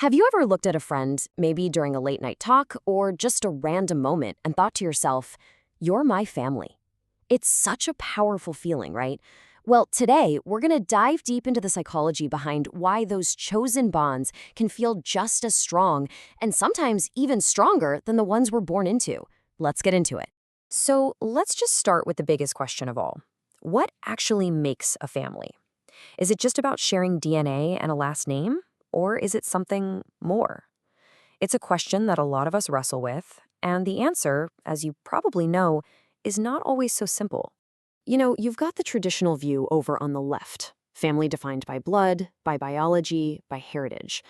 Have you ever looked at a friend, maybe during a late night talk or just a random moment, and thought to yourself, you're my family? It's such a powerful feeling, right? Well, today we're going to dive deep into the psychology behind why those chosen bonds can feel just as strong and sometimes even stronger than the ones we're born into. Let's get into it. So let's just start with the biggest question of all. What actually makes a family? Is it just about sharing DNA and a last name? Or is it something more? It's a question that a lot of us wrestle with, and the answer, as you probably know, is not always so simple. You've got the traditional view over on the left, family defined by blood, by biology, by heritage.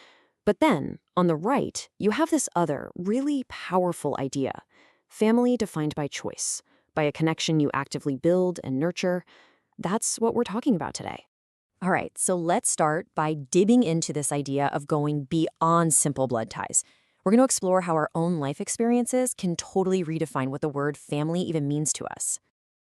But then, on the right, you have this other, really powerful idea, family defined by choice, by a connection you actively build and nurture. That's what we're talking about today. All right, so let's start by digging into this idea of going beyond simple blood ties. We're going to explore how our own life experiences can totally redefine what the word family even means to us.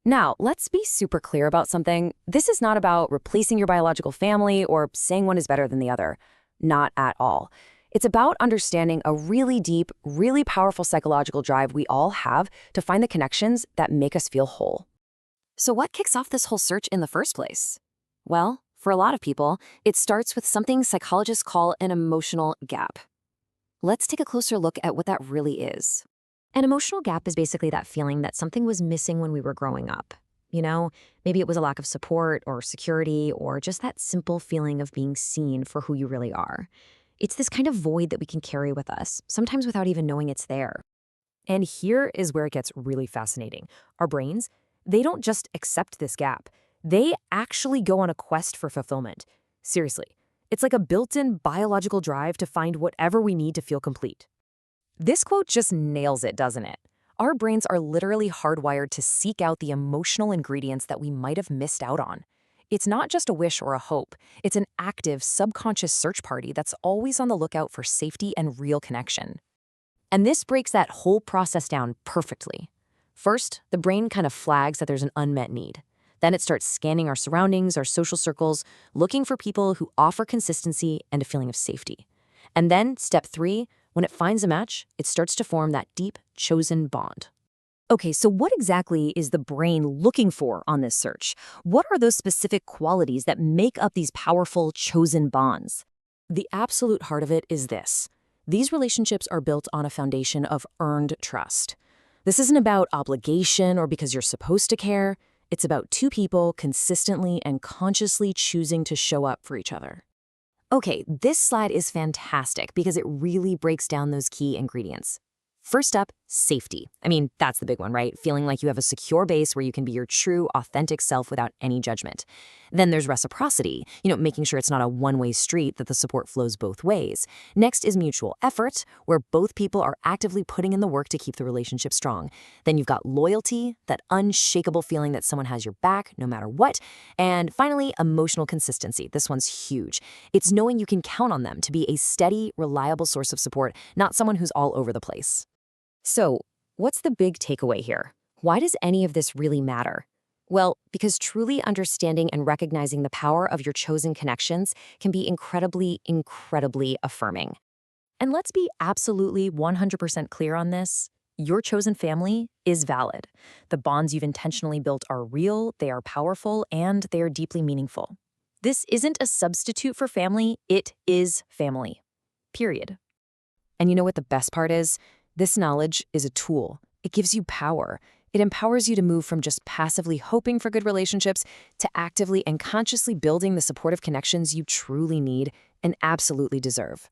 Now, let's be super clear about something. This is not about replacing your biological family or saying one is better than the other. Not at all. It's about understanding a really deep, really powerful psychological drive we all have to find the connections that make us feel whole. So what kicks off this whole search in the first place? Well, for a lot of people, it starts with something psychologists call an emotional gap. Let's take a closer look at what that really is. An emotional gap is basically that feeling that something was missing when we were growing up. Maybe it was a lack of support or security or just that simple feeling of being seen for who you really are. It's this kind of void that we can carry with us, sometimes without even knowing it's there. And here is where it gets really fascinating. Our brains, they don't just accept this gap. They actually go on a quest for fulfillment. Seriously, it's like a built-in biological drive to find whatever we need to feel complete. This quote just nails it, doesn't it? Our brains are literally hardwired to seek out the emotional ingredients that we might have missed out on. It's not just a wish or a hope. It's an active, subconscious search party that's always on the lookout for safety and real connection. And this breaks that whole process down perfectly. First, the brain kind of flags that there's an unmet need. Then it starts scanning our surroundings, our social circles, looking for people who offer consistency and a feeling of safety. And then, step 3, when it finds a match, it starts to form that deep, chosen bond. Okay, so what exactly is the brain looking for on this search? What are those specific qualities that make up these powerful, chosen bonds? The absolute heart of it is this. These relationships are built on a foundation of earned trust. This isn't about obligation or because you're supposed to care. It's about two people consistently and consciously choosing to show up for each other. Okay, this slide is fantastic because it really breaks down those key ingredients. First up, safety. That's the big one, right? Feeling like you have a secure base where you can be your true, authentic self without any judgment. Then there's reciprocity, making sure it's not a one-way street, that the support flows both ways. Next is mutual effort, where both people are actively putting in the work to keep the relationship strong. Then you've got loyalty, that unshakable feeling that someone has your back no matter what. And finally, emotional consistency. This one's huge. It's knowing you can count on them to be a steady, reliable source of support, not someone who's all over the place. So, what's the big takeaway here? Why does any of this really matter? Well, because truly understanding and recognizing the power of your chosen connections can be incredibly, incredibly affirming. And let's be absolutely 100% clear on this. Your chosen family is valid. The bonds you've intentionally built are real, they are powerful, and they are deeply meaningful. This isn't a substitute for family, it is family. Period. And you know what the best part is? This knowledge is a tool. It gives you power. It empowers you to move from just passively hoping for good relationships to actively and consciously building the supportive connections you truly need and absolutely deserve.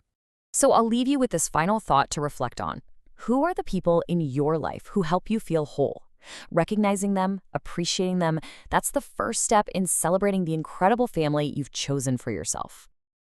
So I'll leave you with this final thought to reflect on. Who are the people in your life who help you feel whole? Recognizing them, appreciating them, that's the first step in celebrating the incredible family you've chosen for yourself.